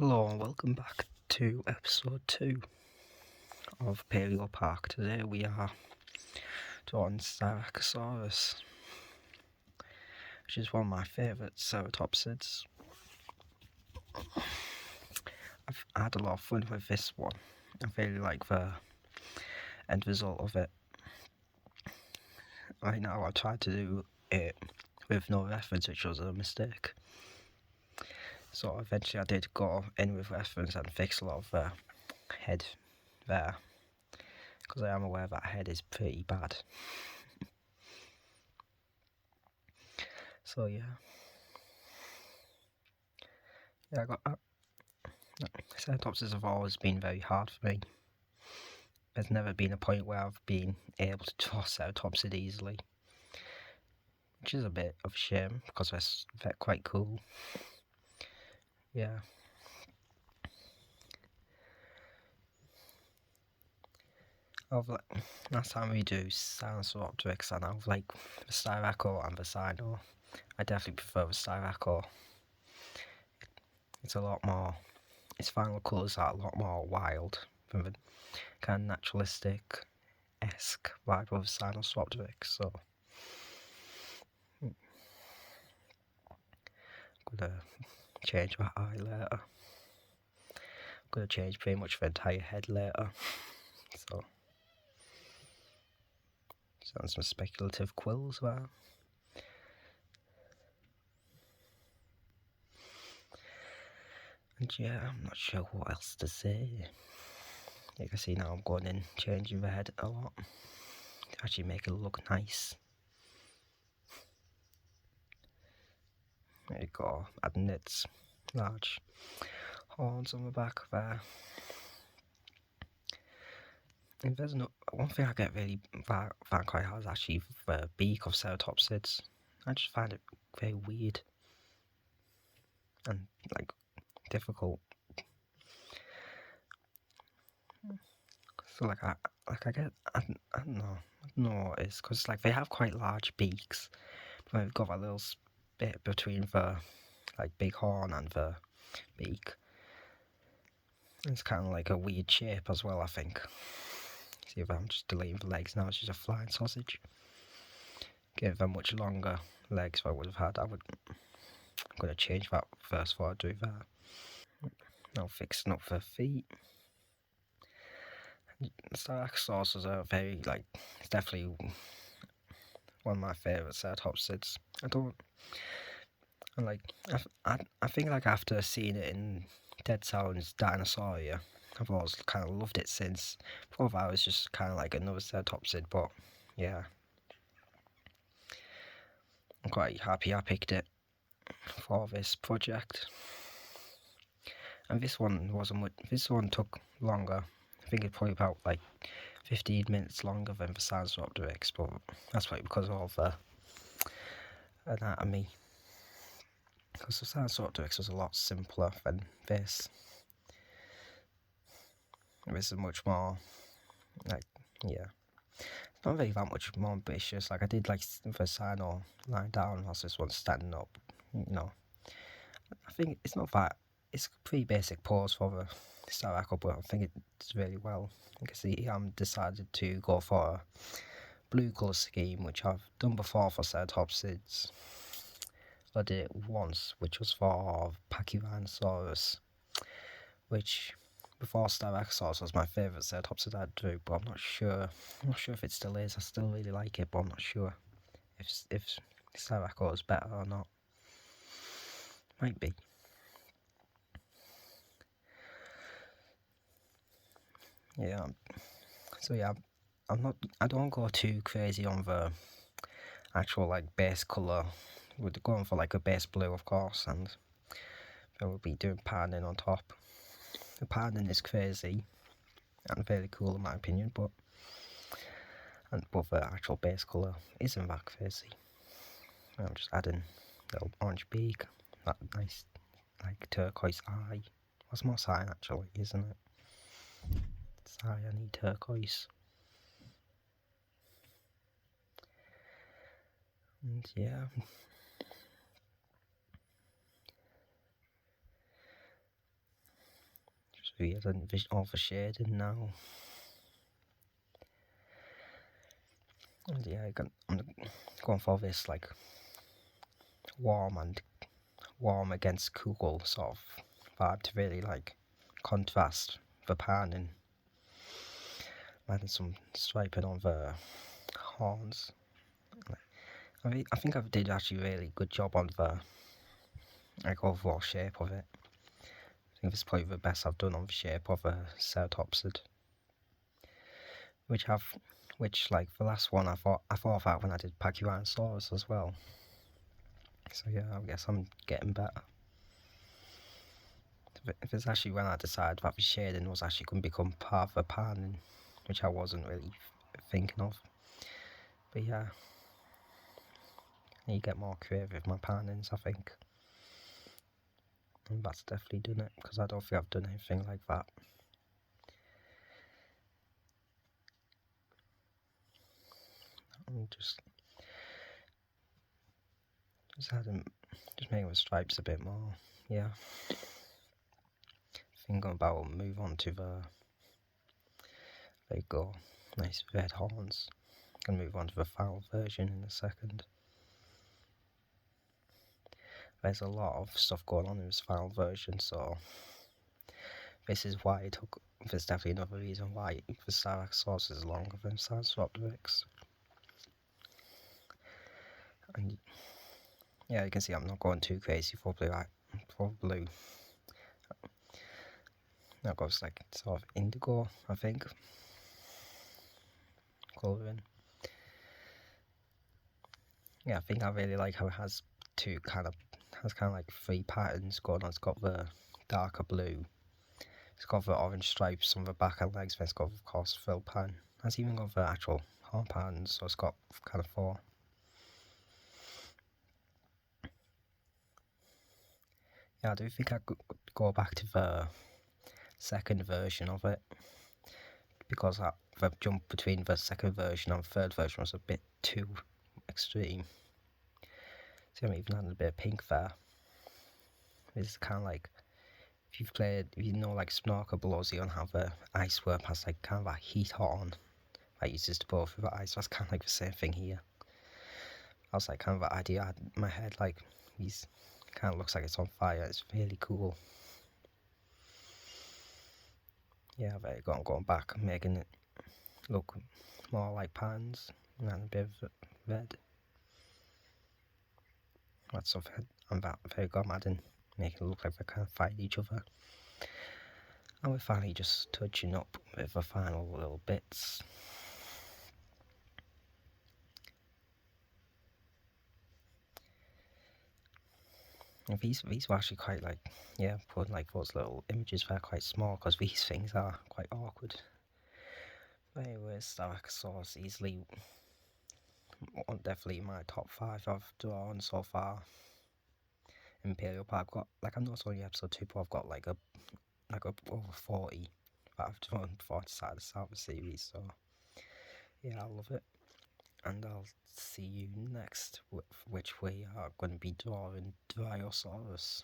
Hello and welcome back to episode 2 of Paleo Park. Today we are drawing Styracosaurus, which is one of my favourite ceratopsids. I've had a lot of fun with this one. I really like the end result of it. Right now I tried to do it with no reference, which was a mistake. So eventually I did go in with reference and fix a lot of the head there, because I am aware that head is pretty bad. So yeah, I got ceratopsids have always been very hard for me. There's never been a point where I've been able to draw ceratopsid easily, which is a bit of a shame because they're quite cool. Yeah. Last time we do Styracosaurus, and I've like the Styraco and the Sino. I definitely prefer the Styraco. It's a lot more, its final colours are a lot more wild than the kind of naturalistic-esque vibe of Styracosaurus, so I'm gonna change my eye later. I'm gonna change pretty much the entire head later, so sounds some speculative quills there. And yeah, I'm not sure what else to say. You can see now I'm going in, changing the head a lot to actually make it look nice. There you go, adding its large horns on the back there. And there's one thing I get really find quite hard is actually the beak of ceratopsids. I just find it very weird and like difficult. So I don't know what it is, because like they have quite large beaks, but they've got that little bit between the like big horn and the beak. It's kind of like a weird shape as well, I think. See if I'm just deleting the legs now, it's just a flying sausage. Give them much longer legs than I would have had. I'm going to change that first before I do that. Now fixing up the feet. Styracosaurus are very, like, it's definitely one of my favourite ceratopsids. I think like after seeing it in Dead Sounds Dinosauria, I've always kind of loved it since. Before that I was just kind of like another ceratopsid, but yeah. I'm quite happy I picked it for this project. And this one took longer. I think it's probably about like 15 minutes longer than the Styracosaurus, but that's probably because of the anatomy. Because the Styracosaurus was a lot simpler than this. This is much more, like, yeah. It's not really that much more ambitious. Like, I did like the Sino lying down whilst this one's standing up, you know. I think it's not that, it's a pretty basic pose for the Styraco, but I think it's really well. You can see I'm decided to go for a blue colour scheme, which I've done before for ceratopsids. I did it once, which was for Pachyrhinosaurus, which before Styracosaurus was my favourite ceratopsid I'd do, but I'm not sure if it still is. I still really like it, but I'm not sure if Styraco is better or not. Might be. Yeah. So yeah, I don't go too crazy on the actual like base colour. We're going for like a base blue, of course, and then we'll be doing padding on top. The padding is crazy and very cool in my opinion, but the actual base colour isn't that crazy. I'm just adding a little orange beak, that nice like turquoise eye. What's more cyan actually, isn't it? Cyan turquoise. And yeah. So yeah, then all the shading now. And yeah, I'm going for this like warm against cool sort of vibe to really like contrast the pan, and adding some striping on the horns. I think I did actually a really good job on the like overall shape of it. I think this is probably the best I've done on the shape of a ceratopsid, which like the last one I thought of that when I did Pachyrhinosaurus as well. So yeah, I guess I'm getting better. If it's actually when I decided that the shading was actually going to become part of the pan, which I wasn't really thinking of. But yeah, I need to get more creative with my panings, I think. And that's definitely done it, because I don't think I've done anything like that. I'm just making the stripes a bit more. Yeah. Thinking about move on to there you go. Nice red horns. Gonna move on to the final version in a second. There's a lot of stuff going on in this final version, so this is why it took. There's definitely another reason why the Styracosaurus is longer than Styracosaurus. And yeah, you can see I'm not going too crazy for blue. That goes like sort of indigo, I think, colouring. Yeah, I think I really like how it has kind of like three patterns going on. It's got the darker blue, it's got the orange stripes on the back and legs, then it's got, of course, fill pattern. It's even got the actual horn patterns, so it's got kind of four. Yeah, I do think I could go back to the second version of it, because the jump between the second version and third version was a bit too extreme. See, I'm even adding a bit of pink there. It's kind of like, if you know, like Snorker below Xeon have a ice warp has like kind of a heat hot on that uses to blow through the ice. That's kind of like the same thing here. That's like kind of the idea I had in my head, like he's kind of looks like it's on fire. It's really cool. Yeah, there you go. I'm going back, making it look more like pans and a bit of red. That's something I'm very good at adding, making it look like they kind of fight each other. And we're finally just touching up with the final little bits. And these were actually quite like, yeah, putting like those little images there quite small, because these things are quite awkward. Anyway, Styracosaurus easily, definitely my top 5 I've drawn so far. In Paleo Park, I've got, like, I know it's only episode 2, but I've got like over 40 that I've drawn before I decided to start the series, so yeah, I love it. And I'll see you next, which we are going to be drawing Styracosaurus.